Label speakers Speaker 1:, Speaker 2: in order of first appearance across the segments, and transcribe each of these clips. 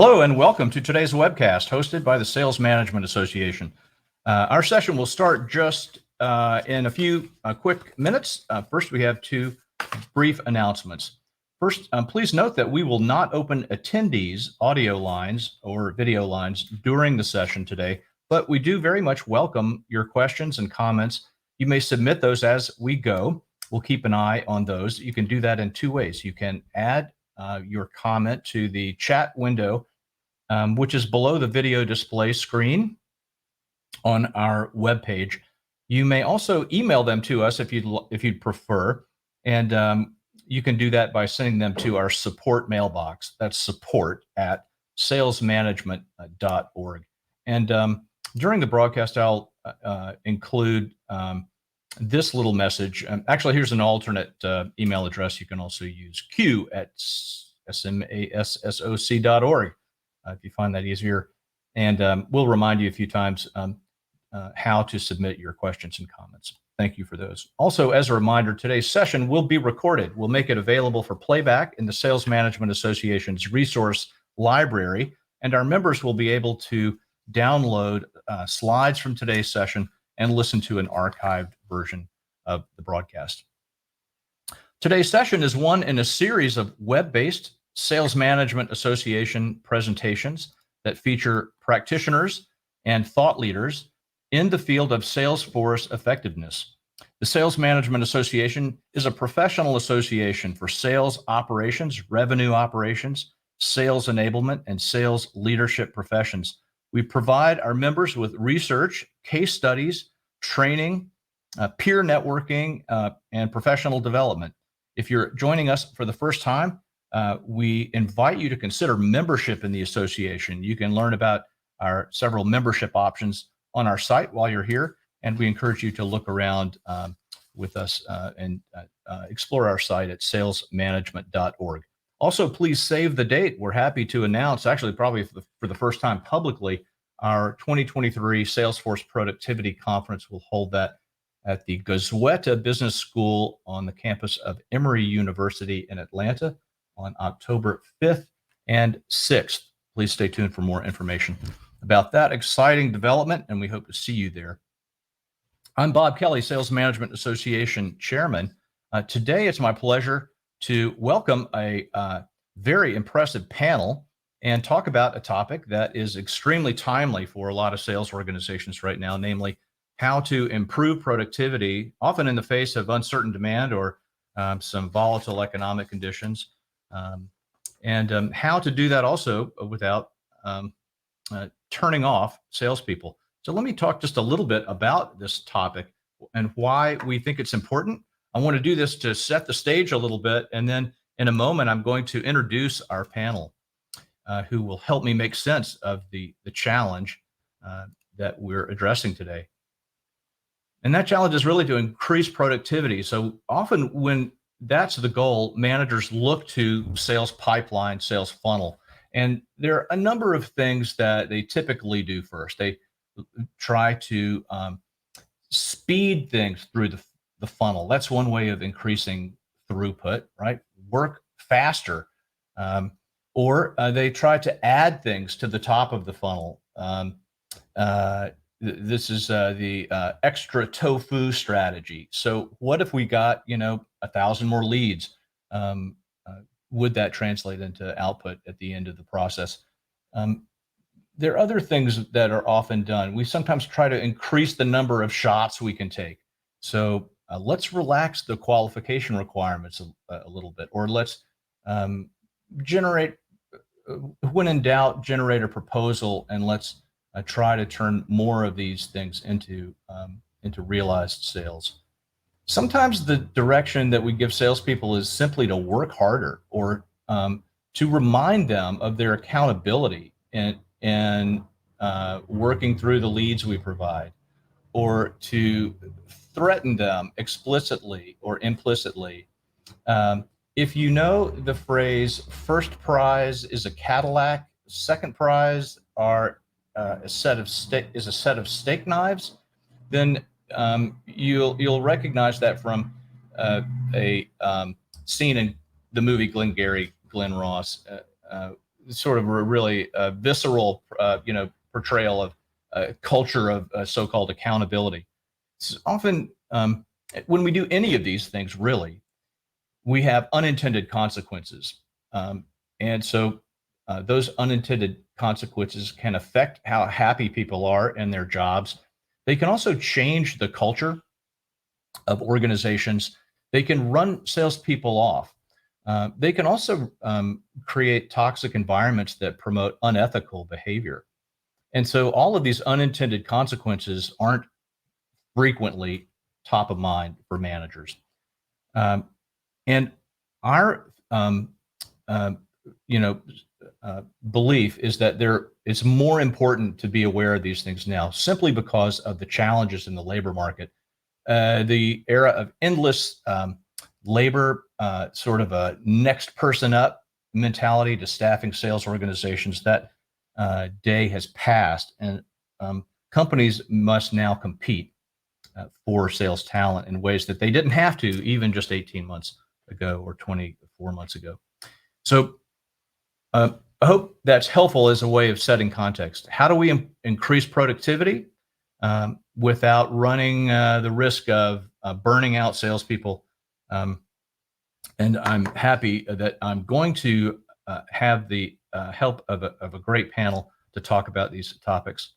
Speaker 1: Hello and welcome to today's webcast hosted by the Sales Management Association. Our session will start just in a few quick minutes. First, we have two brief announcements. First, please note that we will not open attendees' audio lines or video lines during the session today, but we do very much welcome your questions and comments. You may submit those as we go. We'll keep an eye on those. You can do that in two ways. You can add your comment to the chat window, which is below the video display screen on our webpage. You may also email them to us if you'd prefer, and you can do that by sending them to our support mailbox. That's support@salesmanagement.org. And during the broadcast, I'll include this little message. Actually, here's an alternate email address you can also use: q@smassoc.org. If you find that easier. And we'll remind you a few times how to submit your questions and comments. Thank you for those. Also, as a reminder, today's session will be recorded. We'll make it available for playback in the Sales Management Association's resource library, and our members will be able to download slides from today's session and listen to an archived version of the broadcast. Today's session is one in a series of web-based Sales Management Association presentations that feature practitioners and thought leaders in the field of sales force effectiveness. The Sales Management Association is a professional association for sales operations, revenue operations, sales enablement, and sales leadership professions. We provide our members with research, case studies, training, peer networking, and professional development. If you're joining us for the first time, we invite you to consider membership in the association. You can learn about our several membership options on our site while you're here, and we encourage you to look around with us and explore our site at salesmanagement.org. Also, please save the date. We're happy to announce, actually probably for the first time publicly, our 2023 Salesforce Productivity Conference. We'll hold that at the Gozueta Business School on the campus of Emory University in Atlanta on October 5th and 6th. Please stay tuned for more information about that exciting development, and we hope to see you there. I'm Bob Kelly, Sales Management Association Chairman. Today, it's my pleasure to welcome a very impressive panel and talk about a topic that is extremely timely for a lot of sales organizations right now, namely how to improve productivity, often in the face of uncertain demand or some volatile economic conditions. And how to do that also without turning off salespeople. So let me talk just a little bit about this topic and why we think it's important. I want to do this to set the stage a little bit, and then in a moment, I'm going to introduce our panel who will help me make sense of the challenge that we're addressing today. And that challenge is really to increase productivity. So often when that's the goal, managers look to sales pipeline, sales funnel. And there are a number of things that they typically do first. They try to speed things through the funnel. That's one way of increasing throughput, right? Work faster. Or they try to add things to the top of the funnel. This is the extra tofu strategy. So what if we got, 1,000 more leads? Would that translate into output at the end of the process? There are other things that are often done. We sometimes try to increase the number of shots we can take. So let's relax the qualification requirements a little bit, or let's generate, when in doubt, generate a proposal, and let's try to turn more of these things into realized sales. Sometimes the direction that we give salespeople is simply to work harder, or to remind them of their accountability in working through the leads we provide, or to threaten them explicitly or implicitly. If you know the phrase, first prize is a Cadillac, second prize are a set of steak knives, then you'll recognize that from a scene in the movie Glengarry Glen Ross. sort of a really visceral, portrayal of a culture of so-called accountability. It's often when we do any of these things, really, we have unintended consequences. And so those unintended consequences can affect how happy people are in their jobs. They can also change the culture of organizations. They can run salespeople off. They can also create toxic environments that promote unethical behavior. And so all of these unintended consequences aren't frequently top of mind for managers. And our belief is that it's more important to be aware of these things now, simply because of the challenges in the labor market, the era of endless labor, sort of a next person up mentality to staffing sales organizations. That day has passed, and companies must now compete for sales talent in ways that they didn't have to even just 18 months ago or 24 months ago. So I hope that's helpful as a way of setting context. How do we increase productivity without running the risk of burning out salespeople? And I'm happy that I'm going to have the help of a great panel to talk about these topics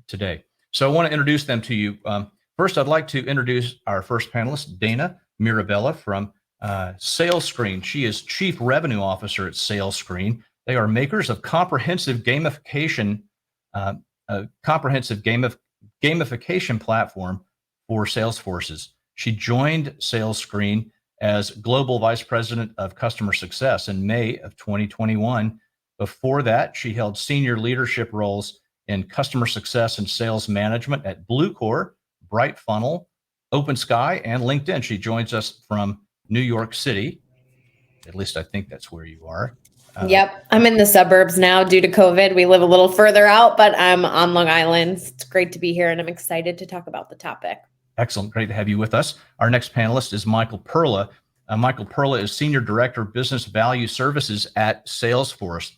Speaker 1: today. So I want to introduce them to you. First, I'd like to introduce our first panelist, Dana Mirabella from SalesScreen. She is Chief Revenue Officer at SalesScreen. They are makers of comprehensive gamification, gamification platform for sales forces. She joined SalesScreen as Global Vice President of Customer Success in May of 2021. Before that, she held senior leadership roles in customer success and sales management at Bluecore, Bright Funnel, Open Sky, and LinkedIn. She joins us from New York City. At least I think that's where you are.
Speaker 2: Yep. I'm in the suburbs now due to COVID. We live a little further out, but I'm on Long Island. It's great to be here, and I'm excited to talk about the topic.
Speaker 1: Excellent. Great to have you with us. Our next panelist is Michael Perla. Michael Perla is Senior Director of Business Value Services at Salesforce.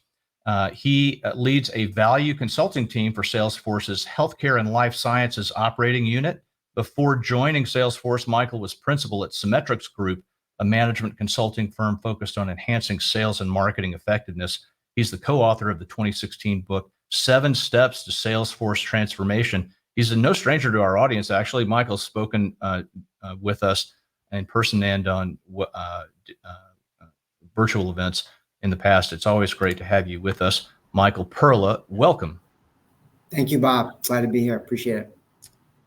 Speaker 1: He leads a value consulting team for Salesforce's Healthcare and Life Sciences operating unit. Before joining Salesforce, Michael was principal at Symmetrics Group, a management consulting firm focused on enhancing sales and marketing effectiveness. He's the co-author of the 2016 book, 7 Steps to Salesforce Transformation. He's no stranger to our audience. Actually, Michael's spoken with us in person and on virtual events in the past. It's always great to have you with us. Michael Perla, welcome.
Speaker 3: Thank you, Bob. Glad to be here. Appreciate it.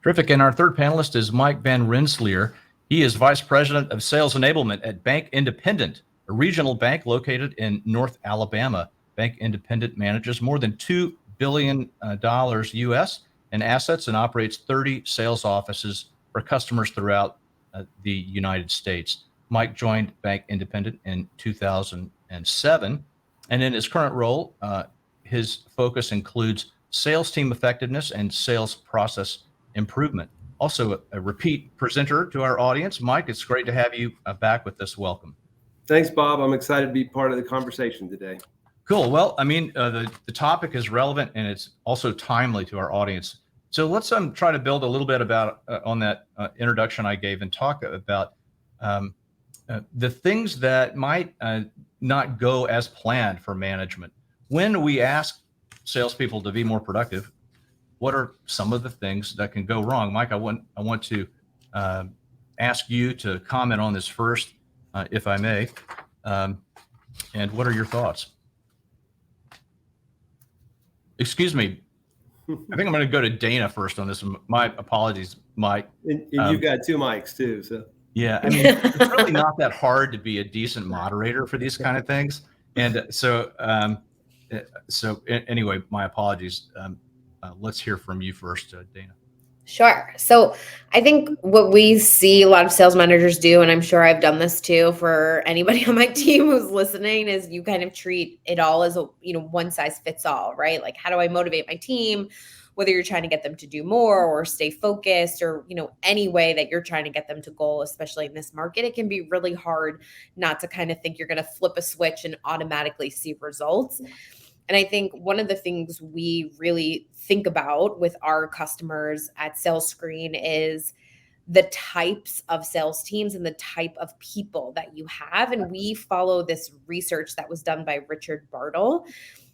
Speaker 1: Terrific. And our third panelist is Mike Van Rensselaer. He is Vice President of Sales Enablement at Bank Independent, a regional bank located in North Alabama. Bank Independent manages more than $2 billion US in assets and operates 30 sales offices for customers throughout the United States. Mike joined Bank Independent in 2007, and in his current role, his focus includes sales team effectiveness and sales process improvement. Also a repeat presenter to our audience. Mike, it's great to have you back with us. Welcome.
Speaker 4: Thanks, Bob. I'm excited to be part of the conversation today.
Speaker 1: Cool. Well, I mean, the topic is relevant and it's also timely to our audience. So let's try to build a little bit about on that introduction I gave and talk about the things that might not go as planned for management. When we ask salespeople to be more productive, what are some of the things that can go wrong? Mike, I want to ask you to comment on this first, if I may. And what are your thoughts? Excuse me. I think I'm going to go to Dana first on this. My apologies, Mike.
Speaker 4: And you've got 2 mics too, so.
Speaker 1: Yeah, I mean, it's really not that hard to be a decent moderator for these kind of things. And so anyway, my apologies. Let's hear from you first, Dana.
Speaker 2: Sure. So I think what we see a lot of sales managers do, and I'm sure I've done this too for anybody on my team who's listening, is you kind of treat it all as a, one size fits all, right? Like, how do I motivate my team? Whether you're trying to get them to do more or stay focused or, any way that you're trying to get them to goal, especially in this market, it can be really hard not to kind of think you're going to flip a switch and automatically see results. And I think one of the things we really think about with our customers at Sales Screen is the types of sales teams and the type of people that you have. And we follow this research that was done by Richard Bartle.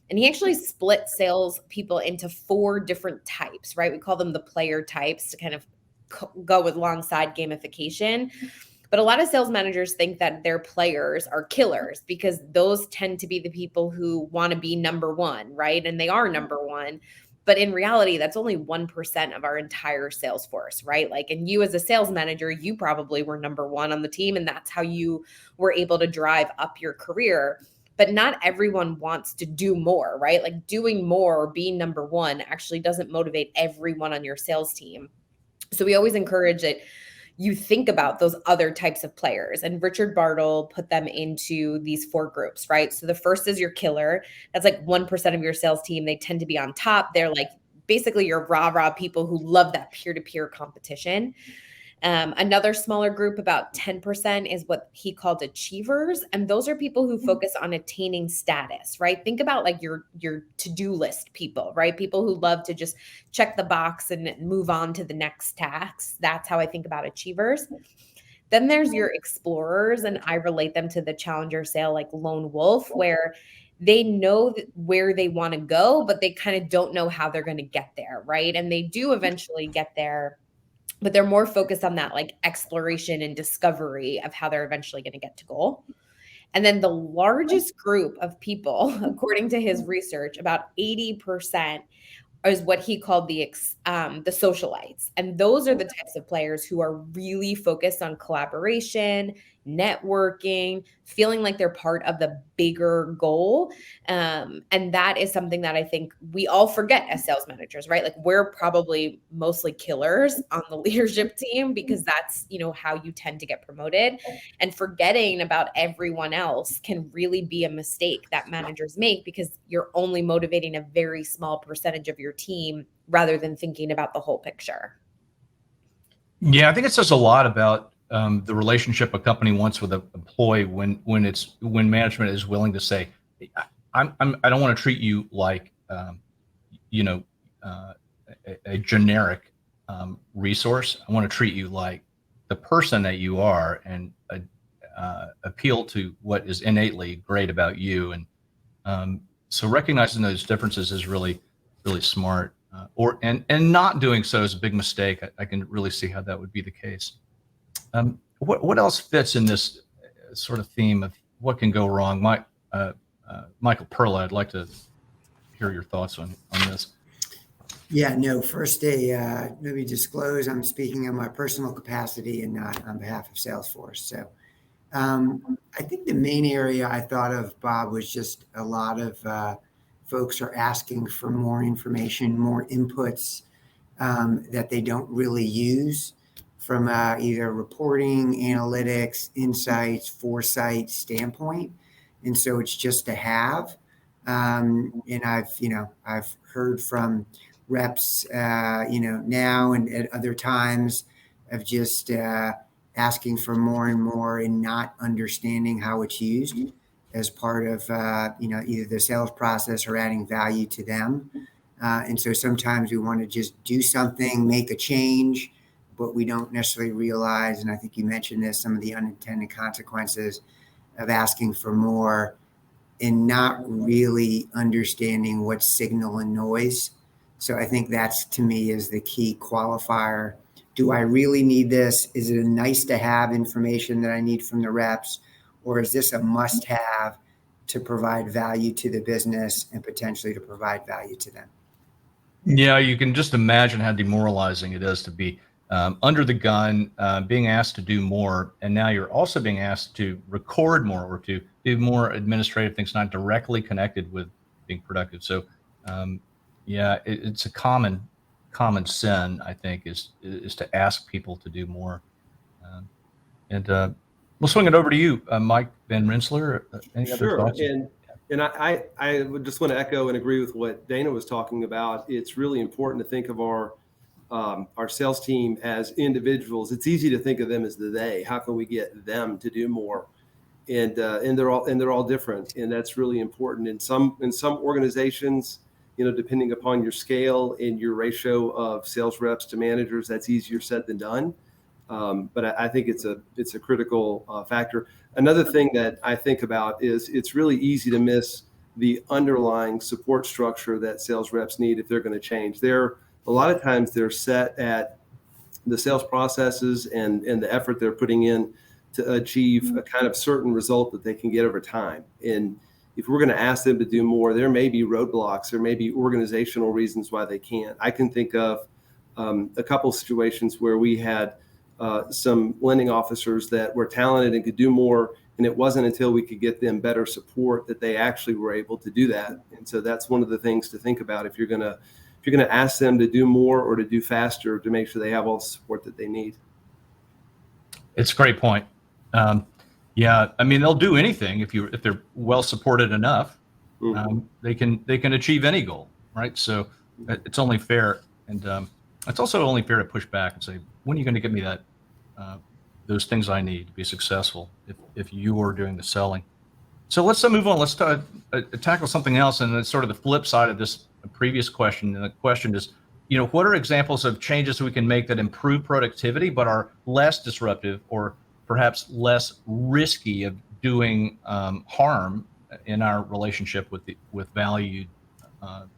Speaker 2: And he actually split sales people into 4 different types, right? We call them the player types to kind of go alongside gamification. But a lot of sales managers think that their players are killers because those tend to be the people who want to be number one, right? And they are number one. But in reality, that's only 1% of our entire sales force, right? Like, and you as a sales manager, you probably were number one on the team, and that's how you were able to drive up your career. But not everyone wants to do more, right? Like doing more or being number one actually doesn't motivate everyone on your sales team. So we always encourage that you think about those other types of players. And Richard Bartle put them into these 4 groups, right? So the first is your killer. That's like 1% of your sales team. They tend to be on top. They're like basically your rah-rah people who love that peer-to-peer competition. Another smaller group, about 10%, is what he called achievers. And those are people who focus on attaining status, right? Think about like your to-do list people, right? People who love to just check the box and move on to the next task. That's how I think about achievers. Then there's your explorers, and I relate them to the challenger sale, like lone wolf, where they know where they want to go, but they kind of don't know how they're going to get there, right? And they do eventually get there, but they're more focused on that like exploration and discovery of how they're eventually going to get to goal. And then the largest group of people, according to his research, about 80% is what he called the socialites. And those are the types of players who are really focused on collaboration, networking, feeling like they're part of the bigger goal. And that is something that I think we all forget as sales managers, right? Like we're probably mostly killers on the leadership team because that's, how you tend to get promoted. And forgetting about everyone else can really be a mistake that managers make because you're only motivating a very small percentage of your team rather than thinking about the whole picture.
Speaker 1: Yeah, I think it says a lot about the relationship a company wants with an employee when management is willing to say, I don't want to treat you like a generic resource. I want to treat you like the person that you are and appeal to what is innately great about you. And so recognizing those differences is really, really smart. And not doing so is a big mistake. I can really see how that would be the case. What else fits in this sort of theme of what can go wrong? Michael Perla, I'd like to hear your thoughts on this.
Speaker 3: Yeah, no, first let me disclose, I'm speaking in my personal capacity and not on behalf of Salesforce. So I think the main area I thought of, Bob, was just a lot of folks are asking for more information, more inputs that they don't really use from either reporting, analytics, insights, foresight standpoint. And so it's just to have. And I've heard from reps, now and at other times of just asking for more and more and not understanding how it's used as part of, either the sales process or adding value to them. And so sometimes we want to just do something, make a change, but we don't necessarily realize, and I think you mentioned this, some of the unintended consequences of asking for more and not really understanding what's signal and noise. So I think that's, to me, is the key qualifier. Do I really need this? Is it a nice to have information that I need from the reps? Or is this a must have to provide value to the business and potentially to provide value to them?
Speaker 1: Yeah, you can just imagine how demoralizing it is to be under the gun, being asked to do more. And now you're also being asked to record more or to do more administrative things not directly connected with being productive. So it's a common sin, I think, is to ask people to do more. We'll swing it over to you, Mike Van Rensselaer. Any other thoughts?
Speaker 4: And I would just want to echo and agree with what Dana was talking about. It's really important to think of our sales team as individuals. It's easy to think of them as the they. How can we get them to do more? and they're all different, and that's really important. In some organizations, depending upon your scale and your ratio of sales reps to managers, that's easier said than done. But I think it's a critical factor. Another thing that I think about is it's really easy to miss the underlying support structure that sales reps need if they're going to change. A lot of times they're set at the sales processes and the effort they're putting in to achieve a kind of certain result that they can get over time. And if we're going to ask them to do more, there may be roadblocks, there may be organizational reasons why they can't. I can think of a couple of situations where we had some lending officers that were talented and could do more, and it wasn't until we could get them better support that they actually were able to do that. And so that's one of the things to think about if you're going to ask them to do more or to do faster, to make sure they have all the support that they need.
Speaker 1: It's a great point. Yeah, I mean, they'll do anything if they're well supported enough.
Speaker 4: Mm-hmm.
Speaker 1: They can achieve any goal, right? So it's only fair, and it's also only fair to push back and say, when are you going to give me that those things I need to be successful if you are doing the selling? So let's move on. Let's tackle something else, and it's sort of the flip side of this previous question. And the question is, what are examples of changes we can make that improve productivity but are less disruptive or perhaps less risky of doing harm in our relationship with valued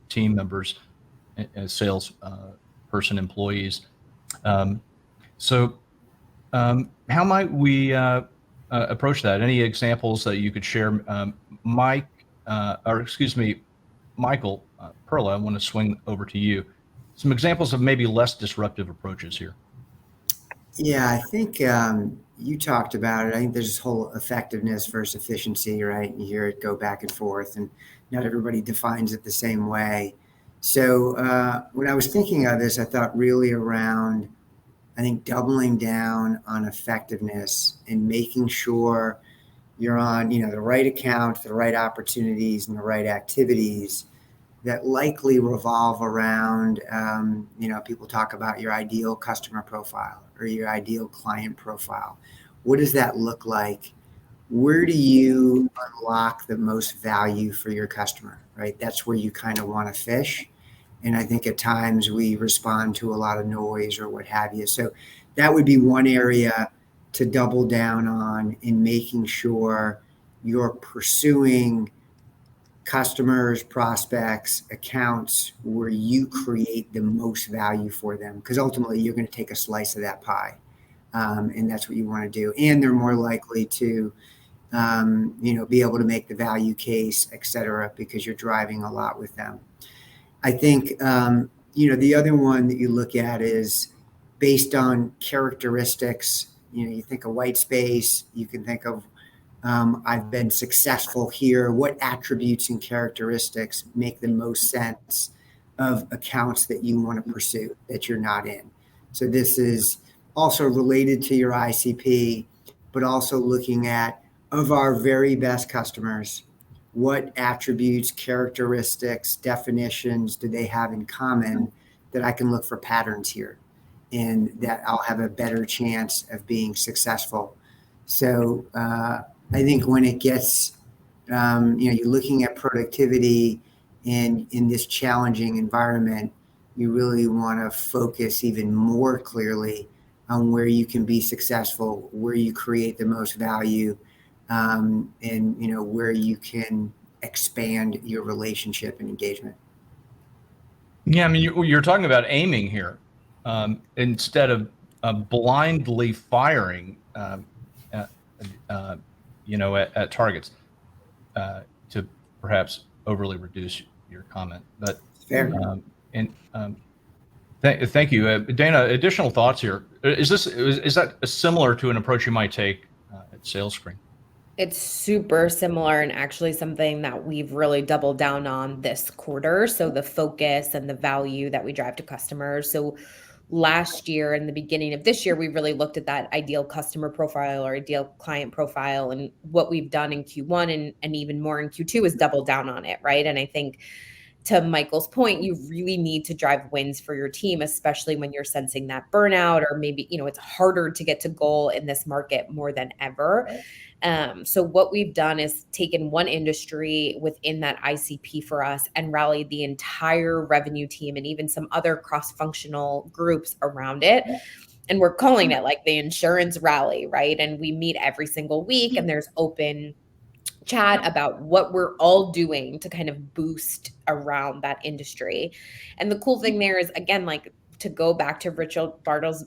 Speaker 1: team members and sales person employees? How might we approach that? Any examples that you could share, Michael Perla? I want to swing over to you. Some examples of maybe less disruptive approaches here.
Speaker 3: Yeah, I think you talked about it. I think there's this whole effectiveness versus efficiency, right? You hear it go back and forth, and not everybody defines it the same way. So when I was thinking of this, I thought really around, I think, doubling down on effectiveness and making sure you're on, the right account, the right opportunities, and the right activities that likely revolve around, people talk about your ideal customer profile or your ideal client profile. What does that look like? Where do you unlock the most value for your customer, right? That's where you kind of want to fish. And I think at times we respond to a lot of noise or what have you. So that would be one area to double down on in making sure you're pursuing customers, prospects, accounts where you create the most value for them. Because ultimately you're going to take a slice of that pie. And that's what you want to do. And they're more likely to, be able to make the value case, et cetera, because you're driving a lot with them. I think, the other one that you look at is based on characteristics. You think of white space, you can think of, I've been successful here. What attributes and characteristics make the most sense of accounts that you want to pursue that you're not in? So this is also related to your ICP, but also looking at, of our very best customers, what attributes, characteristics, definitions do they have in common that I can look for patterns here and that I'll have a better chance of being successful. So I think when it gets, you're looking at productivity and in this challenging environment, you really want to focus even more clearly on where you can be successful, where you create the most value, and where you can expand your relationship and engagement.
Speaker 1: Yeah, I mean, you're talking about aiming here instead of blindly firing, at targets to perhaps overly reduce your comment. But
Speaker 3: fair.
Speaker 1: Thank you, Dana. Additional thoughts here. Is that similar to an approach you might take at SalesScreen?
Speaker 2: It's super similar and actually something that we've really doubled down on this quarter. So the focus and the value that we drive to customers. So last year and the beginning of this year, we really looked at that ideal customer profile or ideal client profile. And what we've done in Q1 and even more in Q2 is double down on it, right? And I think to Michael's point, you really need to drive wins for your team, especially when you're sensing that burnout, or maybe, it's harder to get to goal in this market more than ever. So what we've done is taken one industry within that ICP for us and rallied the entire revenue team and even some other cross-functional groups around it. And we're calling it like the insurance rally, right? And we meet every single week, and there's open chat about what we're all doing to kind of boost around that industry. And the cool thing there is, again, like, to go back to Richard Bartle's,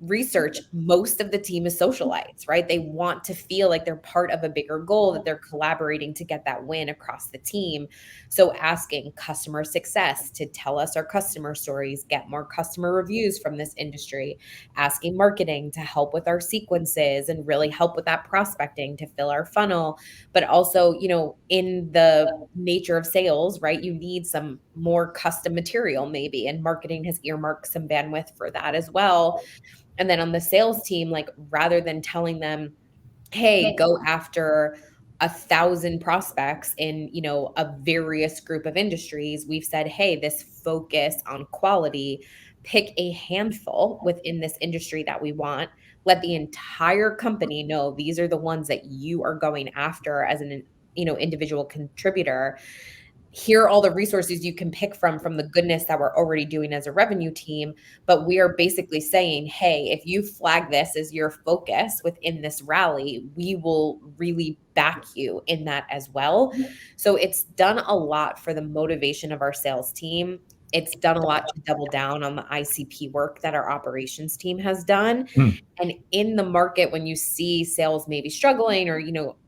Speaker 2: research, most of the team is socialites, right? They want to feel like they're part of a bigger goal, that they're collaborating to get that win across the team. So asking customer success to tell us our customer stories, get more customer reviews from this industry, asking marketing to help with our sequences and really help with that prospecting to fill our funnel. But also, in the nature of sales, right, you need some more custom material maybe, and marketing has earmarked some bandwidth for that as well. And then on the sales team, like, rather than telling them, hey, go after 1,000 prospects in, a various group of industries, we've said, hey, this focus on quality, pick a handful within this industry that we want. Let the entire company know these are the ones that you are going after as an, individual contributor. Here are all the resources you can pick from the goodness that we're already doing as a revenue team. But we are basically saying, hey, if you flag this as your focus within this rally, we will really back you in that as well. So it's done a lot for the motivation of our sales team. It's done a lot to double down on the ICP work that our operations team has done. And in the market, when you see sales maybe struggling, or,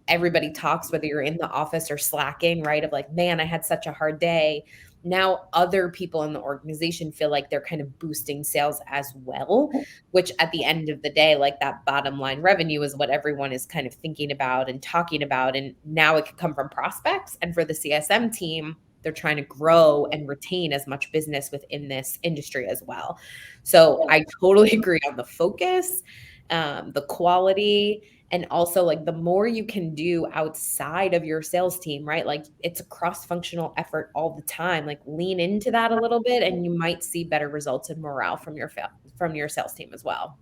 Speaker 2: everybody talks, whether you're in the office or slacking, right? Of like, man, I had such a hard day. Now other people in the organization feel like they're kind of boosting sales as well, which at the end of the day, like, that bottom line revenue is what everyone is kind of thinking about and talking about. And now it could come from prospects. And for the CSM team, they're trying to grow and retain as much business within this industry as well. So I totally agree on the focus, the quality, and also, like, the more you can do outside of your sales team, right? Like, it's a cross-functional effort all the time. Like, lean into that a little bit, and you might see better results and morale from your sales team as well.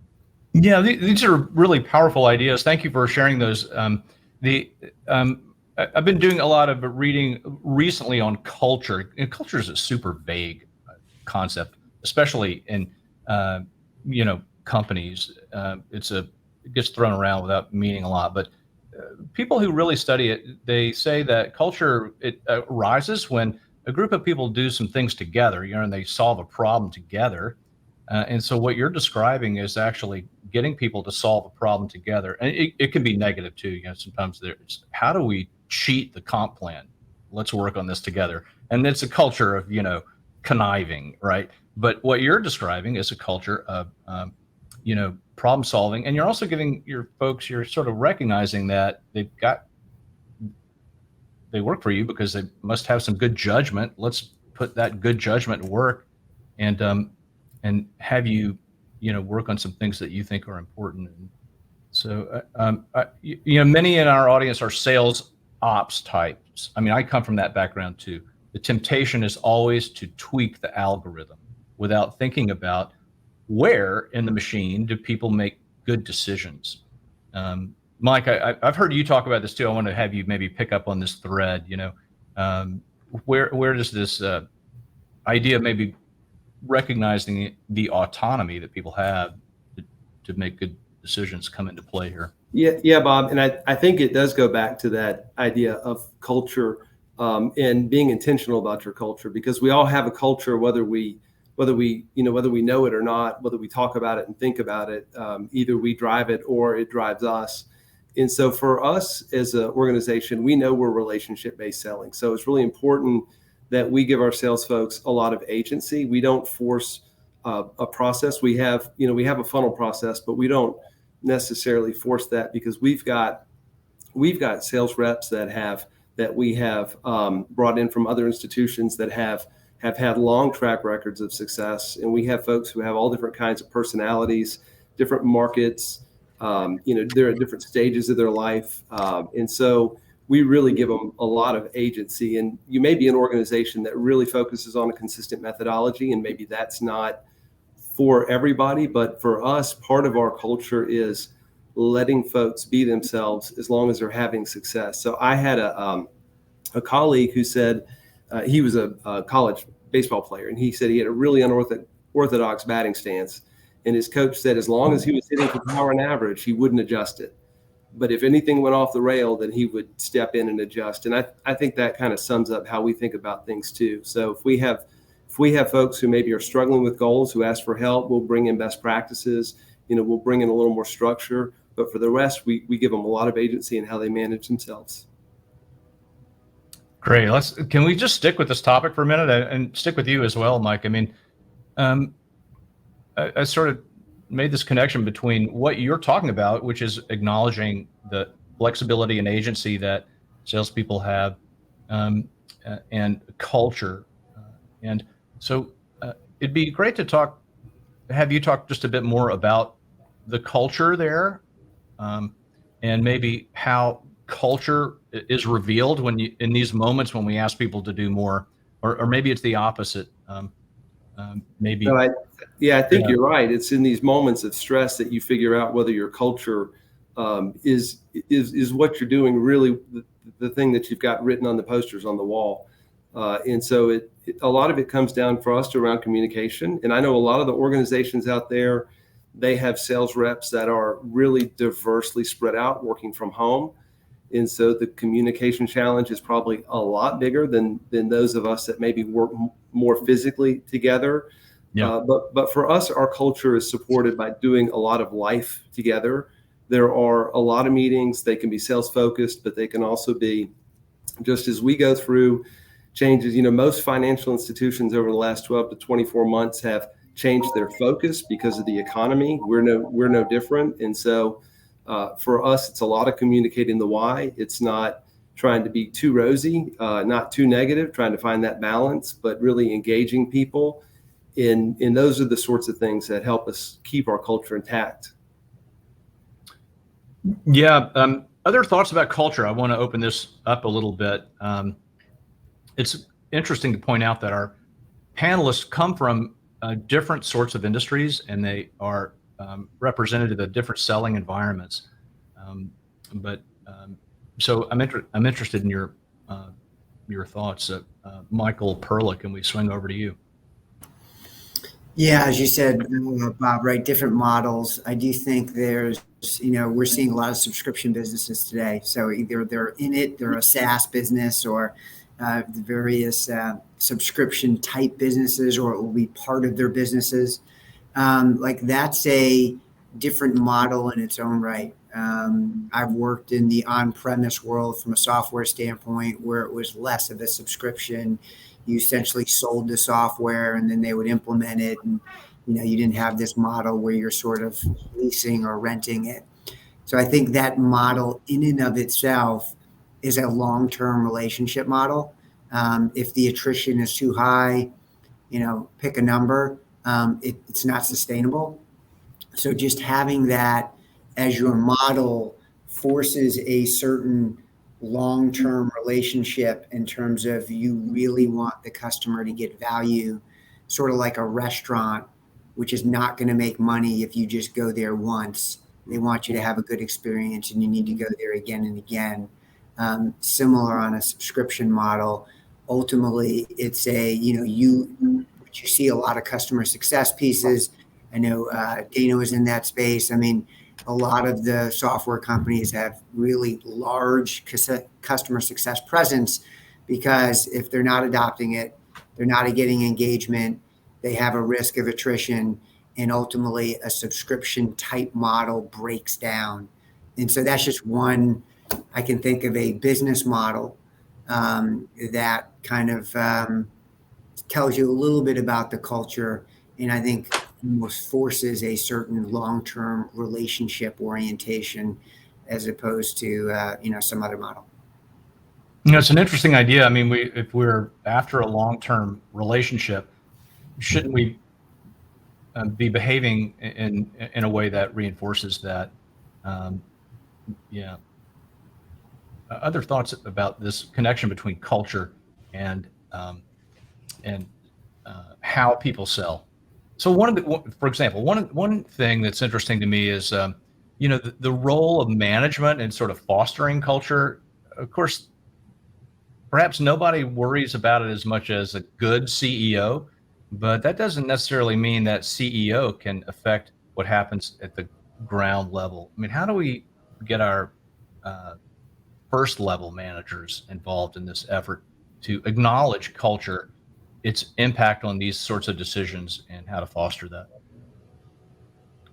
Speaker 1: Yeah, these are really powerful ideas. Thank you for sharing those. I've been doing a lot of reading recently on culture, and culture is a super vague concept, especially in companies. It gets thrown around without meaning a lot, but people who really study it, they say that culture, it arises when a group of people do some things together, and they solve a problem together. And so what you're describing is actually getting people to solve a problem together. And it can be negative too. Sometimes there's, how do we cheat the comp plan? Let's work on this together. And it's a culture of, conniving, right? But what you're describing is a culture of, problem solving. And you're also giving your folks, you're sort of recognizing that they work for you because they must have some good judgment. Let's put that good judgment to work, and have you, work on some things that you think are important. And so, many in our audience are sales ops types. I mean, I come from that background too. The temptation is always to tweak the algorithm without thinking about where in the machine do people make good decisions. Mike, I've heard you talk about this too. I want to have you maybe pick up on this thread. Where does this idea of maybe recognizing the autonomy that people have to make good decisions come into play here?
Speaker 4: Yeah, Bob. And I think it does go back to that idea of culture, and being intentional about your culture, because we all have a culture, whether we know it or not, whether we talk about it and think about it, either we drive it or it drives us. And so for us as an organization, we know we're relationship-based selling. So it's really important that we give our sales folks a lot of agency. We don't force a process. We have a funnel process, but we don't necessarily force that, because we've got sales reps that we have brought in from other institutions that have had long track records of success. And we have folks who have all different kinds of personalities, different markets, they're at different stages of their life. And so we really give them a lot of agency. And you may be an organization that really focuses on a consistent methodology, and maybe that's not for everybody, but for us, part of our culture is letting folks be themselves as long as they're having success. So I had a colleague who said he was a college baseball player, and he said he had a really unorthodox batting stance. And his coach said as long as he was hitting for power and average, he wouldn't adjust it. But if anything went off the rail, then he would step in and adjust. And I think that kind of sums up how we think about things too. So if we have folks who maybe are struggling with goals, who ask for help, we'll bring in best practices. We'll bring in a little more structure. But for the rest, we give them a lot of agency in how they manage themselves.
Speaker 1: Great. Can we just stick with this topic for a minute and stick with you as well, Mike? I mean, I sort of made this connection between what you're talking about, which is acknowledging the flexibility and agency that salespeople have, and culture. And so it'd be great to have you talk just a bit more about the culture there, and maybe how culture is revealed in these moments when we ask people to do more, or maybe it's the opposite. Maybe.
Speaker 4: No, I think you're right. It's in these moments of stress that you figure out whether your culture is what you're doing really the thing that you've got written on the posters on the wall. And so a lot of it comes down for us to around communication. And I know a lot of the organizations out there, they have sales reps that are really diversely spread out working from home. And so the communication challenge is probably a lot bigger than those of us that maybe work more physically together.
Speaker 1: Yeah.
Speaker 4: But for us, our culture is supported by doing a lot of life together. There are a lot of meetings. They can be sales focused, but they can also be just as we go through changes. Most financial institutions over the last 12 to 24 months have changed their focus because of the economy. We're no different. And so for us, it's a lot of communicating the why. It's not trying to be too rosy, not too negative, trying to find that balance, but really engaging people. And those are the sorts of things that help us keep our culture intact.
Speaker 1: Yeah. Other thoughts about culture? I want to open this up a little bit. It's interesting to point out that our panelists come from different sorts of industries, and they are representative of different selling environments. So I'm interested in your thoughts. Michael Perla, can we swing over to you?
Speaker 3: Yeah, as you said, Bob, right? Different models. I do think there's, we're seeing a lot of subscription businesses today. So either they're a SaaS business, or the various subscription type businesses, or it will be part of their businesses. That's a different model in its own right. I've worked in the on-premise world from a software standpoint, where it was less of a subscription. You essentially sold the software and then they would implement it. And, you didn't have this model where you're sort of leasing or renting it. So I think that model in and of itself is a long-term relationship model. If the attrition is too high, pick a number, it's not sustainable. So just having that as your model forces a certain long-term relationship in terms of you really want the customer to get value, sort of like a restaurant, which is not going to make money if you just go there once. They want you to have a good experience, and you need to go there again and again. Similar on a subscription model. Ultimately, it's you see a lot of customer success pieces. I know Dana was in that space. I mean, a lot of the software companies have really large customer success presence, because if they're not adopting it, they're not getting engagement, they have a risk of attrition, and ultimately a subscription type model breaks down. And so that's just one, I can think of a business model that kind of tells you a little bit about the culture. And I think almost forces a certain long-term relationship orientation, as opposed to some other model.
Speaker 1: It's an interesting idea. I mean, if we're after a long-term relationship, shouldn't we be behaving in a way that reinforces that? Yeah. other thoughts about this connection between culture and how people sell. So for example, one thing that's interesting to me is, the role of management and sort of fostering culture. Of course, perhaps nobody worries about it as much as a good CEO, but that doesn't necessarily mean that CEO can affect what happens at the ground level. I mean, how do we get our uh, first level managers involved in this effort to acknowledge culture, its impact on these sorts of decisions, and how to foster that?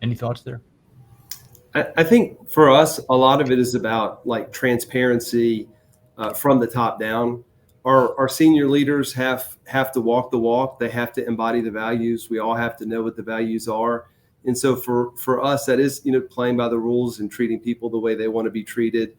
Speaker 1: Any thoughts there?
Speaker 4: I think for us, a lot of it is about like transparency from the top down. Our senior leaders have to walk the walk. They have to embody the values. We all have to know what the values are. And so for us, that is, playing by the rules and treating people the way they want to be treated.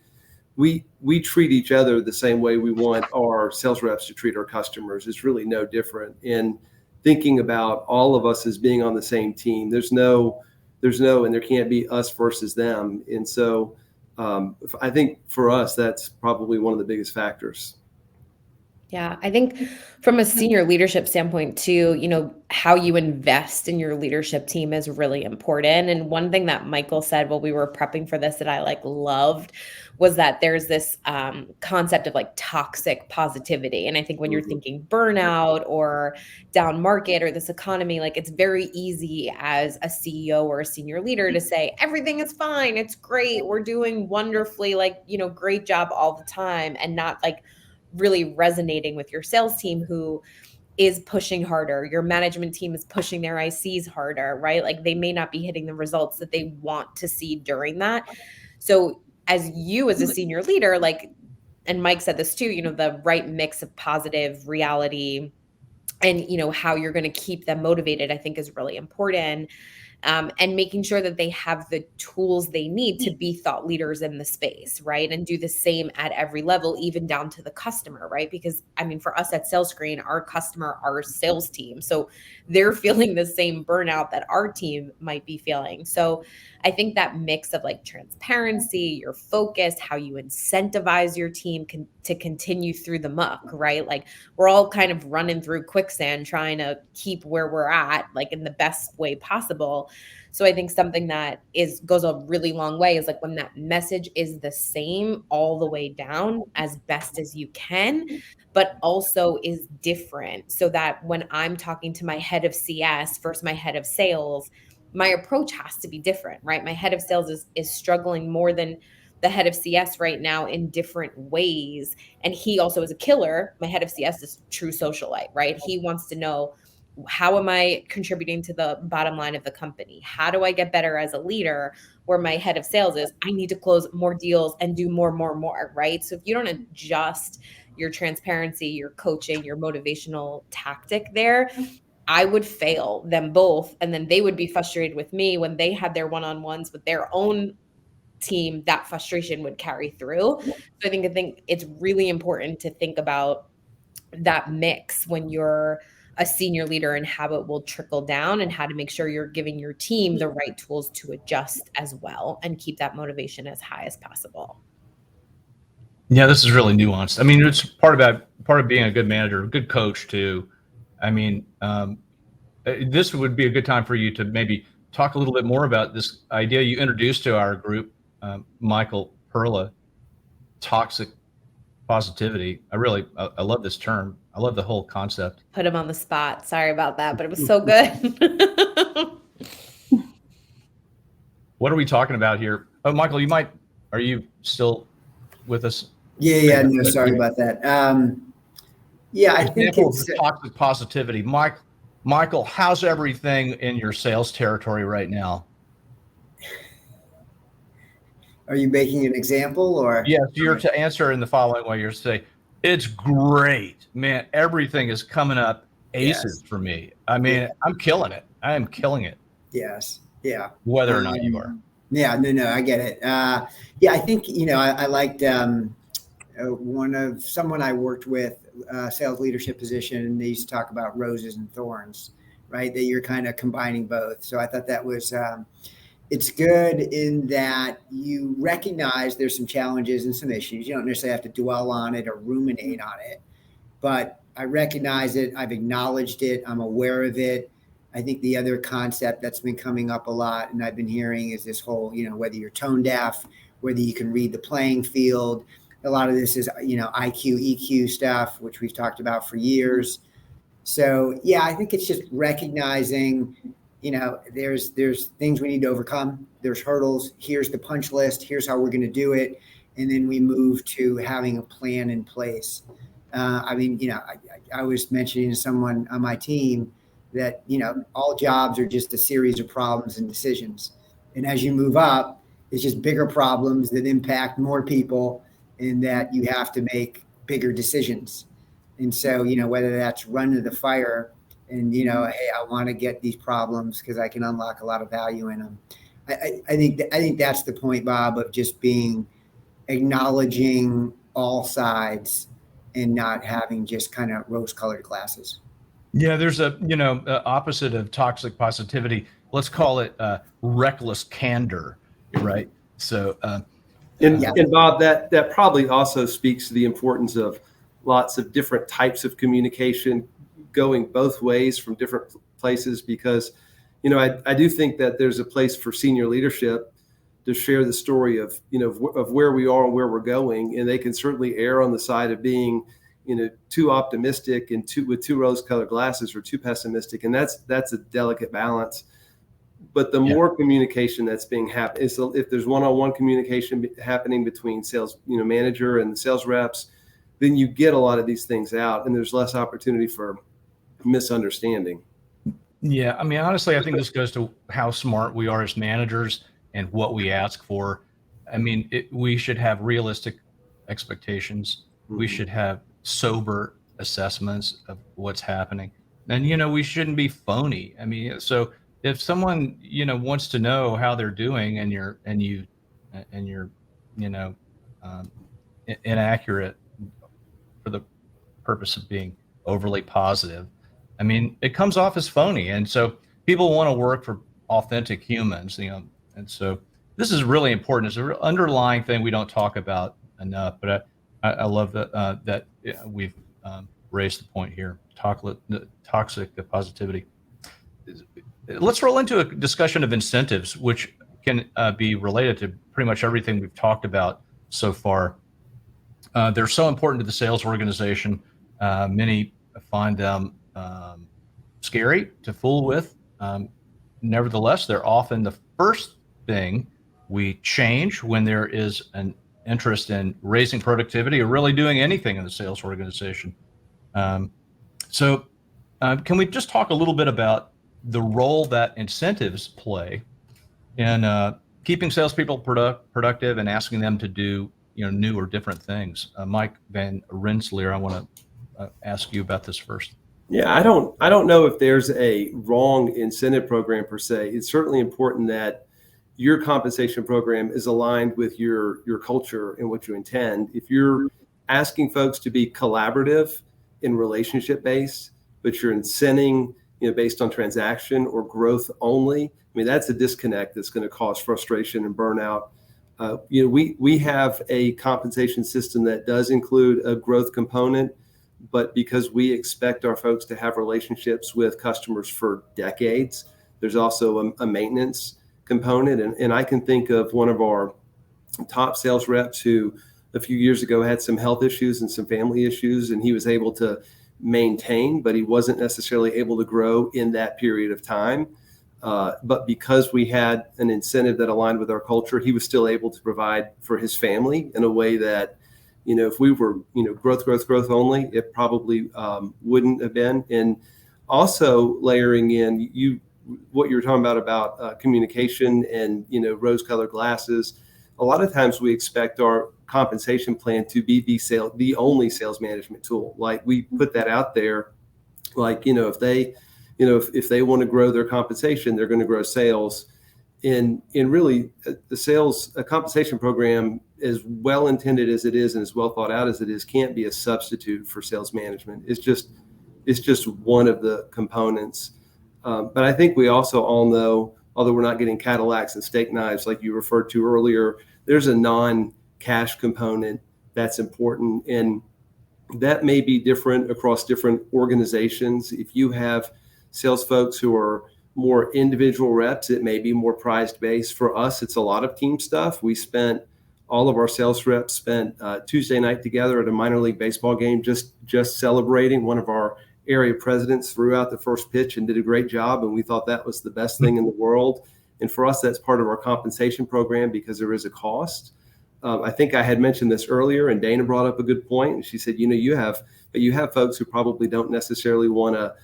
Speaker 4: We treat each other the same way we want our sales reps to treat our customers. It's really no different. And thinking about all of us as being on the same team, there's no, and there can't be us versus them. And so I think for us, that's probably one of the biggest factors.
Speaker 2: Yeah, I think from a senior leadership standpoint too, how you invest in your leadership team is really important. And one thing that Michael said while we were prepping for this that I loved was that there's this concept of toxic positivity. And I think when you're thinking burnout or down market or this economy, it's very easy as a CEO or a senior leader to say, everything is fine. It's great. We're doing wonderfully, great job all the time, and not really resonating with your sales team who is pushing harder. Your management team is pushing their ICs harder, right? They may not be hitting the results that they want to see during that. So as you as a senior leader, and Mike said this too, the right mix of positive reality and, how you're going to keep them motivated, I think is really important. And making sure that they have the tools they need to be thought leaders in the space, right? And do the same at every level, even down to the customer, right? Because for us at SalesScreen, our customer, our sales team, so they're feeling the same burnout that our team might be feeling. So I think that mix of transparency, your focus, how you incentivize your team to continue through the muck, right? We're all kind of running through quicksand trying to keep where we're at, in the best way possible. So I think something that goes a really long way is when that message is the same all the way down as best as you can, but also is different, so that when I'm talking to my head of CS versus my head of sales, my approach has to be different, right? My head of sales is struggling more than the head of CS right now in different ways. And he also is a killer. My head of CS is a true socialite, right? He wants to know, how am I contributing to the bottom line of the company? How do I get better as a leader? Where my head of sales is, I need to close more deals and do more, right? So if you don't adjust your transparency, your coaching, your motivational tactic there, I would fail them both. And then they would be frustrated with me when they had their one-on-ones with their own team. That frustration would carry through. So I think it's really important to think about that mix when you're a senior leader, and how it will trickle down, and how to make sure you're giving your team the right tools to adjust as well and keep that motivation as high as possible.
Speaker 1: Yeah, this is really nuanced. It's part of being a good manager, a good coach too. This would be a good time for you to maybe talk a little bit more about this idea you introduced to our group, Michael Perla, toxic positivity. I love this term. I love the whole concept.
Speaker 2: Put him on the spot. Sorry about that, but it was so good.
Speaker 1: What are we talking about here? Oh, Michael, are you still with us?
Speaker 3: Yeah. No, sorry about that. I think it's
Speaker 1: toxic positivity. Michael, how's everything in your sales territory right now?
Speaker 3: Are you making an example, or?
Speaker 1: Yes, you're to answer in the following way. You're to say, it's great, man. Everything is coming up aces for me. I'm killing it. I am killing it.
Speaker 3: Yes. Yeah.
Speaker 1: Whether or not you are.
Speaker 3: Yeah. No, I get it. I think, I liked someone I worked with, sales leadership position, and they used to talk about roses and thorns, right? That you're kind of combining both. So I thought that was It's good in that you recognize there's some challenges and some issues. You don't necessarily have to dwell on it or ruminate on it, but I recognize it. I've acknowledged it. I'm aware of it. I think the other concept that's been coming up a lot and I've been hearing is this whole, whether you're tone deaf, whether you can read the playing field. A lot of this is, IQ, EQ stuff, which we've talked about for years. So, yeah, I think it's just recognizing, there's things we need to overcome. There's hurdles. Here's the punch list. Here's how we're going to do it. And then we move to having a plan in place. I was mentioning to someone on my team that, all jobs are just a series of problems and decisions. And as you move up, it's just bigger problems that impact more people and that you have to make bigger decisions. And so, whether that's run to the fire and, hey, I want to get these problems because I can unlock a lot of value in them. I think that's the point, Bob, of just acknowledging all sides and not having just kind of rose-colored glasses.
Speaker 1: Yeah, there's a opposite of toxic positivity. Let's call it reckless candor, right? So,
Speaker 4: and Bob, that probably also speaks to the importance of lots of different types of communication going both ways from different places, because, I do think that there's a place for senior leadership to share the story of where we are and where we're going. And they can certainly err on the side of being, too optimistic and with too rose-colored glasses or too pessimistic. And that's a delicate balance. But the more communication that's being happening, if there's one-on-one communication happening between sales, manager and the sales reps, then you get a lot of these things out and there's less opportunity for misunderstanding.
Speaker 1: Yeah. I mean, honestly, I think this goes to how smart we are as managers and what we ask for. I mean, we should have realistic expectations. Mm-hmm. We should have sober assessments of what's happening. And, we shouldn't be phony. I mean, so if someone, wants to know how they're doing and you're inaccurate for the purpose of being overly positive, I mean, it comes off as phony. And so people want to work for authentic humans, and so this is really important. It's an underlying thing we don't talk about enough, but I love that we've raised the point here, toxic positivity. Let's roll into a discussion of incentives, which can be related to pretty much everything we've talked about so far. They're so important to the sales organization. Many find them scary to fool with. Nevertheless, they're often the first thing we change when there is an interest in raising productivity or really doing anything in the sales organization. So can we just talk a little bit about the role that incentives play in keeping salespeople productive and asking them to do new or different things? Mike Van Rensselaer, I want to ask you about this first.
Speaker 4: Yeah, I don't know if there's a wrong incentive program per se. It's certainly important that your compensation program is aligned with your culture and what you intend. If you're asking folks to be collaborative and relationship based, but you're incenting based on transaction or growth only, I mean, that's a disconnect that's going to cause frustration and burnout. We have a compensation system that does include a growth component, but because we expect our folks to have relationships with customers for decades, there's also a maintenance component. And I can think of one of our top sales reps who a few years ago had some health issues and some family issues, and he was able to maintain, but he wasn't necessarily able to grow in that period of time. But because we had an incentive that aligned with our culture, he was still able to provide for his family in a way that, if we were, growth only, it probably wouldn't have been. And also layering in what you were talking about communication and, rose-colored glasses. A lot of times we expect our compensation plan to be the only sales management tool. Like we put that out there, like, if they want to grow their compensation, they're going to grow sales. And really a compensation program, as well intended as it is and as well thought out as it is, can't be a substitute for sales management. It's just one of the components. But I think we also all know although we're not getting Cadillacs and steak knives like you referred to earlier, there's a non-cash component that's important. And that may be different across different organizations. If you have sales folks who are more individual reps, it may be more prized based. For us, it's a lot of team stuff. All of our sales reps spent Tuesday night together at a minor league baseball game, just celebrating. One of our area presidents threw out the first pitch and did a great job, and we thought that was the best thing in the world. And for us, that's part of our compensation program because there is a cost. I think I had mentioned this earlier, and Dana brought up a good point. And she said, you have folks who probably don't necessarily want to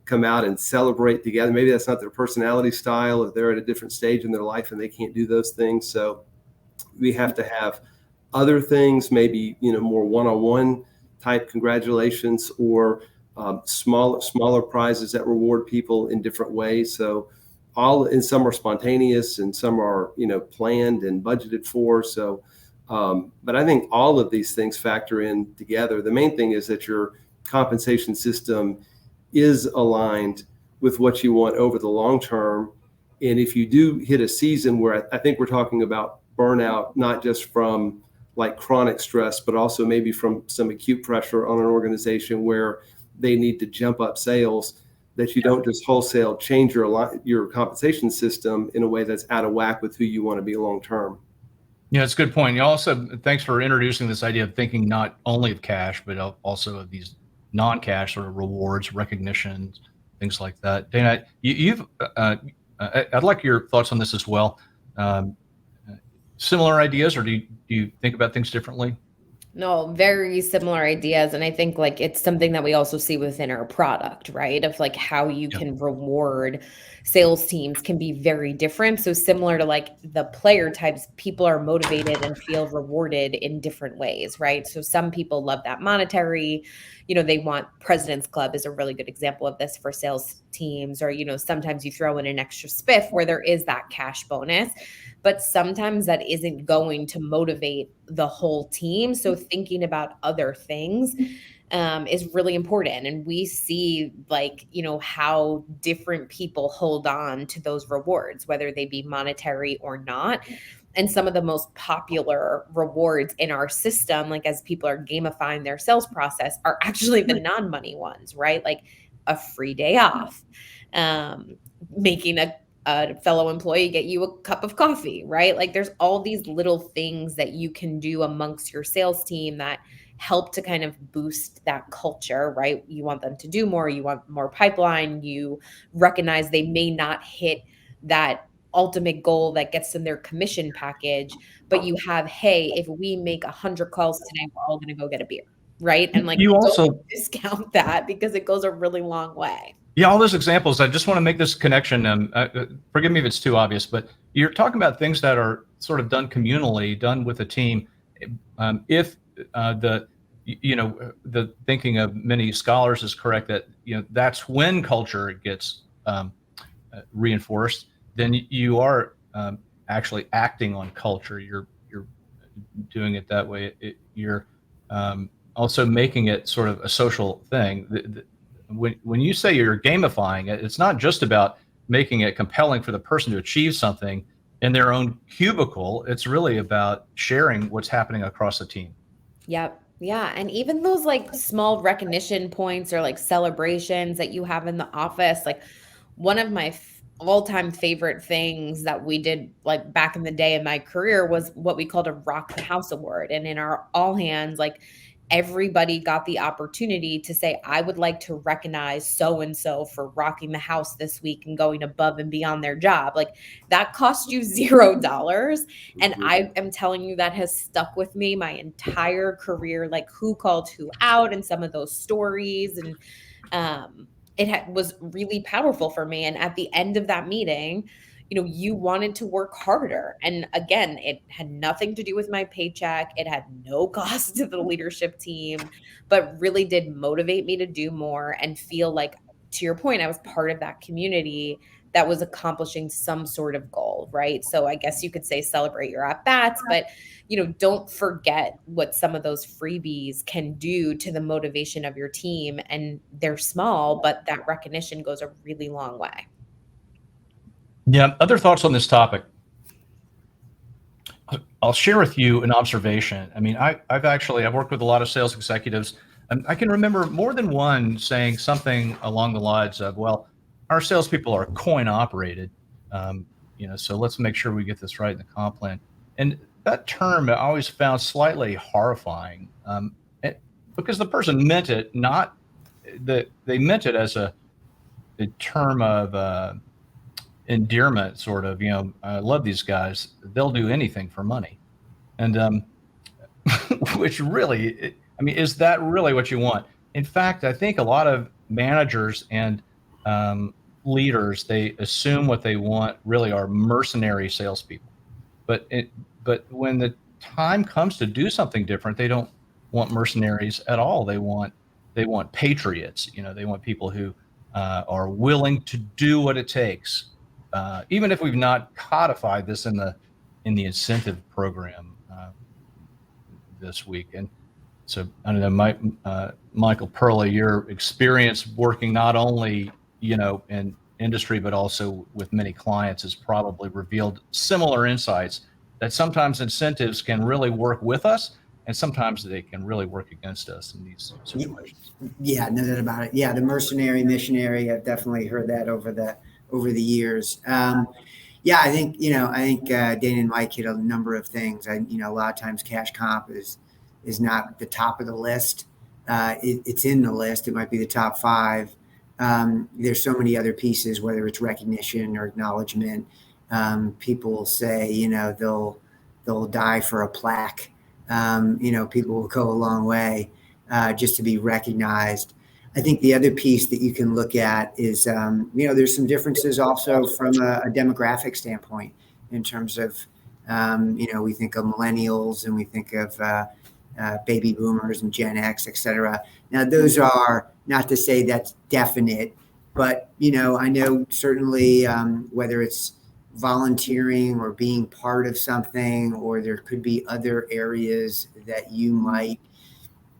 Speaker 4: come out and celebrate together. Maybe that's not their personality style, or they're at a different stage in their life and they can't do those things. So we have to have other things, maybe, more one-on-one type congratulations, or smaller prizes that reward people in different ways. So some are spontaneous and some are, planned and budgeted for. So, but I think all of these things factor in together. The main thing is that your compensation system is aligned with what you want over the long term. And if you do hit a season where I think we're talking about burnout, not just from chronic stress, but also maybe from some acute pressure on an organization where they need to jump up sales, that you don't just wholesale change your compensation system in a way that's out of whack with who you want to be long term.
Speaker 1: Yeah, it's a good point. You also, thanks for introducing this idea of thinking not only of cash, but also of these non-cash sort of rewards, recognition, things like that. Dana, I'd like your thoughts on this as well. Similar ideas, or do you think about things differently?
Speaker 2: No, very similar ideas. And I think it's something that we also see within our product, right? Of how you can reward sales teams can be very different. So similar to the player types, people are motivated and feel rewarded in different ways, right? So some people love that monetary, they want President's Club is a really good example of this for sales teams, or, sometimes you throw in an extra spiff where there is that cash bonus, but sometimes that isn't going to motivate the whole team. So thinking about other things is really important. And we see how different people hold on to those rewards, whether they be monetary or not. And some of the most popular rewards in our system, as people are gamifying their sales process, are actually the non-money ones, right? Like a free day off, making a fellow employee get you a cup of coffee, right? There's all these little things that you can do amongst your sales team that help to kind of boost that culture, right? You want them to do more, you want more pipeline, you recognize they may not hit that ultimate goal that gets them their commission package, but you have, hey, if we make 100 calls today, we're all going to go get a beer, right? And
Speaker 1: you also
Speaker 2: don't discount that because it goes a really long way.
Speaker 1: Yeah, all those examples, I just want to make this connection. Forgive me if it's too obvious, but you're talking about things that are sort of done communally, done with a team. If the thinking of many scholars is correct, that that's when culture gets reinforced, then you are actually acting on culture. You're doing it that way. You're also making it sort of a social thing. When you say you're gamifying it, it's not just about making it compelling for the person to achieve something in their own cubicle. It's really about sharing what's happening across the team.
Speaker 2: Yep. Yeah. And even those small recognition points or celebrations that you have in the office, one of my all-time favorite things that we did back in the day in my career was what we called a Rock the House Award. And in our all hands, everybody got the opportunity to say, I would like to recognize so-and-so for rocking the house this week and going above and beyond their job. That cost you $0. And I am telling you, that has stuck with me my entire career, who called who out and some of those stories. And it was really powerful for me. And at the end of that meeting, you wanted to work harder. And again, it had nothing to do with my paycheck. It had no cost to the leadership team, but really did motivate me to do more and feel to your point, I was part of that community that was accomplishing some sort of goal, right? So I guess you could say celebrate your at-bats, but don't forget what some of those freebies can do to the motivation of your team. And they're small, but that recognition goes a really long way.
Speaker 1: Yeah. Other thoughts on this topic? I'll share with you an observation. I mean, I've worked with a lot of sales executives, and I can remember more than one saying something along the lines of, "Well, our salespeople are coin operated, um, so let's make sure we get this right in the comp plan." And that term I always found slightly horrifying, because the person meant it not that they meant it as a term of endearment, sort of. I love these guys; they'll do anything for money. And which really, I mean, is that really what you want? In fact, I think a lot of managers and leaders, they assume what they want really are mercenary salespeople. But but when the time comes to do something different, they don't want mercenaries at all. They want patriots. They want people who are willing to do what it takes, even if we've not codified this in the incentive program this week. And so I don't know, Michael Perla, your experience working not only in industry but also with many clients has probably revealed similar insights that sometimes incentives can really work with us, and sometimes they can really work against us in these situations.
Speaker 3: Yeah, no doubt about it. Yeah, the mercenary, missionary. I've definitely heard that over the years. Yeah, I think Dana and Mike hit a number of things. A lot of times cash comp is not the top of the list. It's in the list. It might be the top 5. There's so many other pieces, whether it's recognition or acknowledgement. People will say, they'll die for a plaque. People will go a long way just to be recognized. I think the other piece that you can look at is, there's some differences also from a demographic standpoint in terms of, we think of millennials and we think of baby boomers and Gen X, et cetera. Now, those are not to say that's definite, but, I know certainly whether it's volunteering or being part of something, or there could be other areas that you might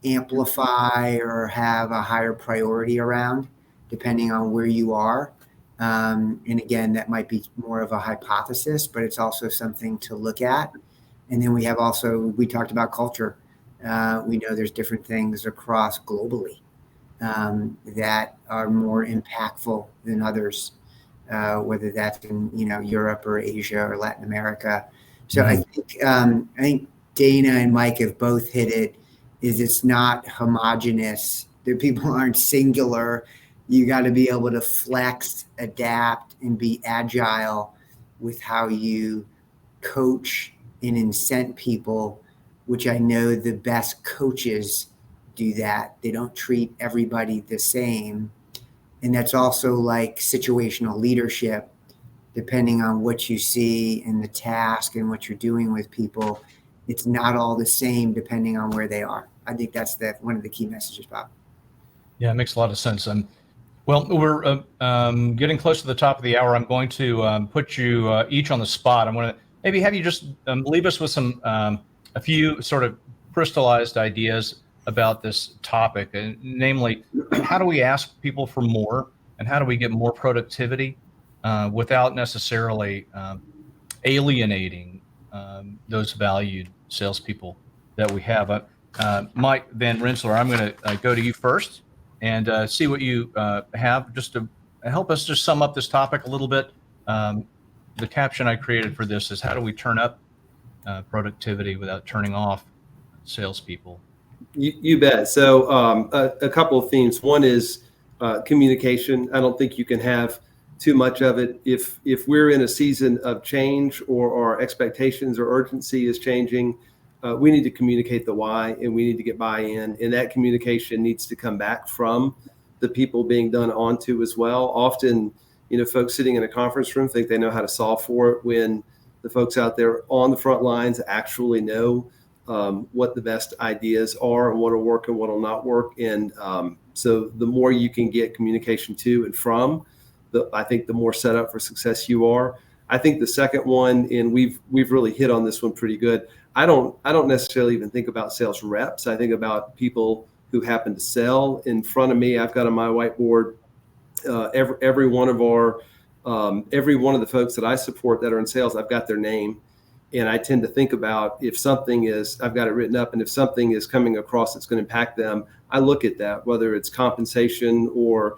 Speaker 3: amplify or have a higher priority around, depending on where you are. And again, that might be more of a hypothesis, but it's also something to look at. And then we talked about culture. We know there's different things across globally that are more impactful than others, whether that's in Europe or Asia or Latin America. So I think Dana and Mike have both hit it. It's not homogenous. The people aren't singular. You got to be able to flex, adapt, and be agile with how you coach and incent people, which I know the best coaches do that. They don't treat everybody the same. And that's also like situational leadership, depending on what you see in the task and what you're doing with people. It's not all the same depending on where they are. I think that's one of the key messages, Bob.
Speaker 1: Yeah, it makes a lot of sense. Well, we're getting close to the top of the hour. I'm going to put you each on the spot. I'm going to maybe have you just leave us with a few sort of crystallized ideas about this topic, and namely, how do we ask people for more, and how do we get more productivity without necessarily alienating those valued salespeople that we have. Mike Van Rensselaer, I'm going to go to you first and see what you have just to help us just sum up this topic a little bit. The caption I created for this is, how do we turn up productivity without turning off salespeople?
Speaker 4: You bet. So a couple of themes. One is communication. I don't think you can have too much of it. If we're in a season of change, or our expectations or urgency is changing, we need to communicate the why, and we need to get buy-in. And that communication needs to come back from the people being done onto as well. Often, folks sitting in a conference room think they know how to solve for it, when the folks out there on the front lines actually know what the best ideas are and what will work and what will not work. And so the more you can get communication to and from, I think the more set up for success you are. I think the second one, and we've really hit on this one pretty good. I don't necessarily even think about sales reps. I think about people who happen to sell. In front of me, I've got on my whiteboard every one of our every one of the folks that I support that are in sales, I've got their name. And I tend to think about if something is, I've got it written up, and if something is coming across that's going to impact them, I look at that, whether it's compensation or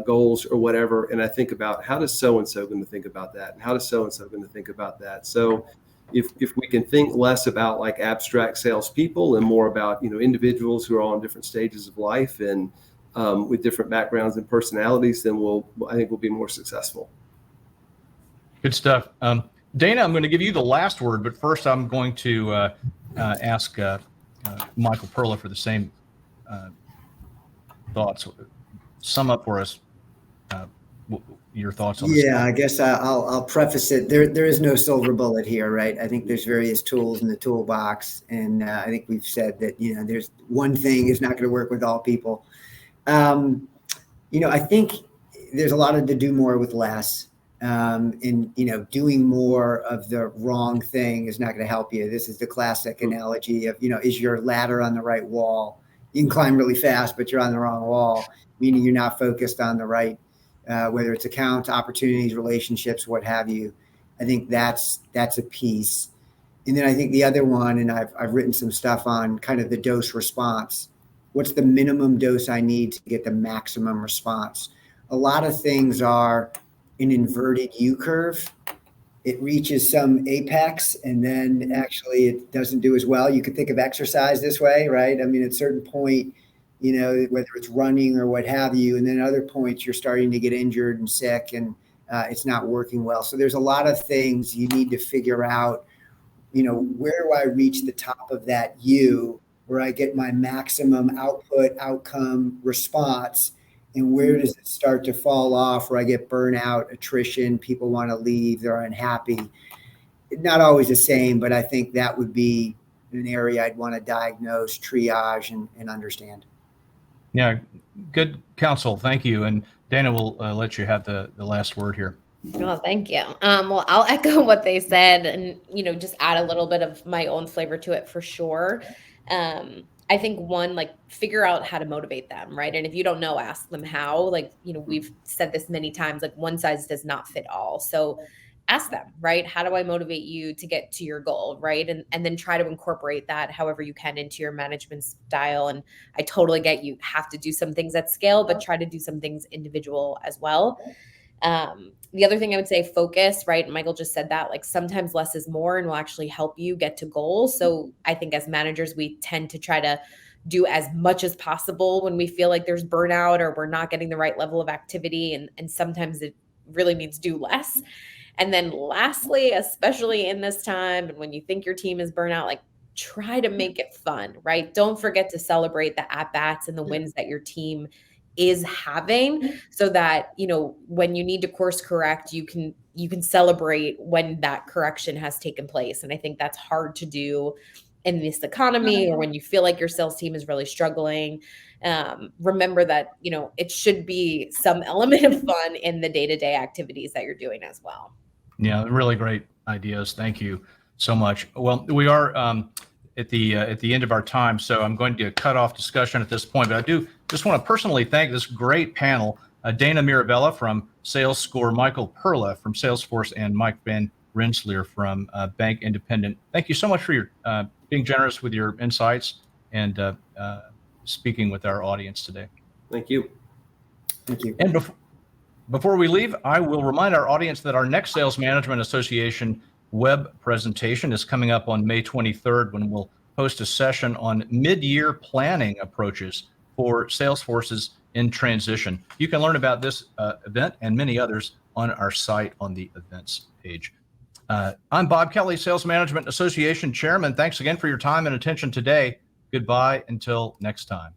Speaker 4: goals or whatever. And I think about, how does so-and-so going to think about that? And how does so-and-so going to think about that? So if we can think less about like abstract salespeople and more about, individuals who are all in different stages of life and with different backgrounds and personalities, then I think we'll be more successful.
Speaker 1: Good stuff. Dana, I'm going to give you the last word, but first I'm going to ask Michael Perla for the same thoughts. Sum up for us your thoughts on this.
Speaker 3: Yeah, I guess I'll preface it. There is no silver bullet here, right? I think there's various tools in the toolbox, and I think we've said that there's one thing is not going to work with all people. I think there's a lot to do more with less. And doing more of the wrong thing is not going to help you. This is the classic analogy of, is your ladder on the right wall? You can climb really fast, but you're on the wrong wall, meaning you're not focused on the right, whether it's accounts, opportunities, relationships, what have you. I think that's a piece. And then I think the other one, and I've written some stuff on kind of the dose response. What's the minimum dose I need to get the maximum response? A lot of things are an inverted U curve. It reaches some apex and then actually it doesn't do as well. You could think of exercise this way, right? I mean, at a certain point, whether it's running or what have you, and then other points you're starting to get injured and sick and it's not working well. So there's a lot of things you need to figure out, where do I reach the top of that U where I get my maximum output, outcome, response, and where does it start to fall off where I get burnout, attrition, people want to leave, they're unhappy. Not always the same, but I think that would be an area I'd want to diagnose, triage, and understand.
Speaker 1: Yeah, good counsel. Thank you. And Dana will let you have the last word here.
Speaker 2: Well, thank you. Well, I'll echo what they said and, just add a little bit of my own flavor to it for sure. I think one, figure out how to motivate them, right? And if you don't know, ask them how. We've said this many times, one size does not fit all. So ask them, right? How do I motivate you to get to your goal, right? And then try to incorporate that however you can into your management style. And I totally get you have to do some things at scale, but try to do some things individual as well. The other thing I would say, focus, right? Michael just said that, sometimes less is more and will actually help you get to goals. So I think as managers, we tend to try to do as much as possible when we feel like there's burnout or we're not getting the right level of activity. And sometimes it really means do less. And then lastly, especially in this time, and when you think your team is burnout, try to make it fun, right? Don't forget to celebrate the at-bats and the wins that your team is having, so that, when you need to course correct, you can celebrate when that correction has taken place. And I think that's hard to do in this economy, or when you feel like your sales team is really struggling. Remember that, it should be some element of fun in the day-to-day activities that you're doing as well.
Speaker 1: Yeah, really great ideas. Thank you so much. Well, we are at the end of our time, so I'm going to cut off discussion at this point. But I do just want to personally thank this great panel: Dana Mirabella from SalesScore, Michael Perla from Salesforce, and Mike Van Rensselaer from Bank Independent. Thank you so much for your being generous with your insights and speaking with our audience today.
Speaker 4: Thank you.
Speaker 3: Thank you.
Speaker 1: And before we leave, I will remind our audience that our next Sales Management Association web presentation is coming up on May 23rd, when we'll host a session on mid-year planning approaches for Salesforces in transition. You can learn about this event and many others on our site on the events page. I'm Bob Kelly, Sales Management Association Chairman. Thanks again for your time and attention today. Goodbye until next time.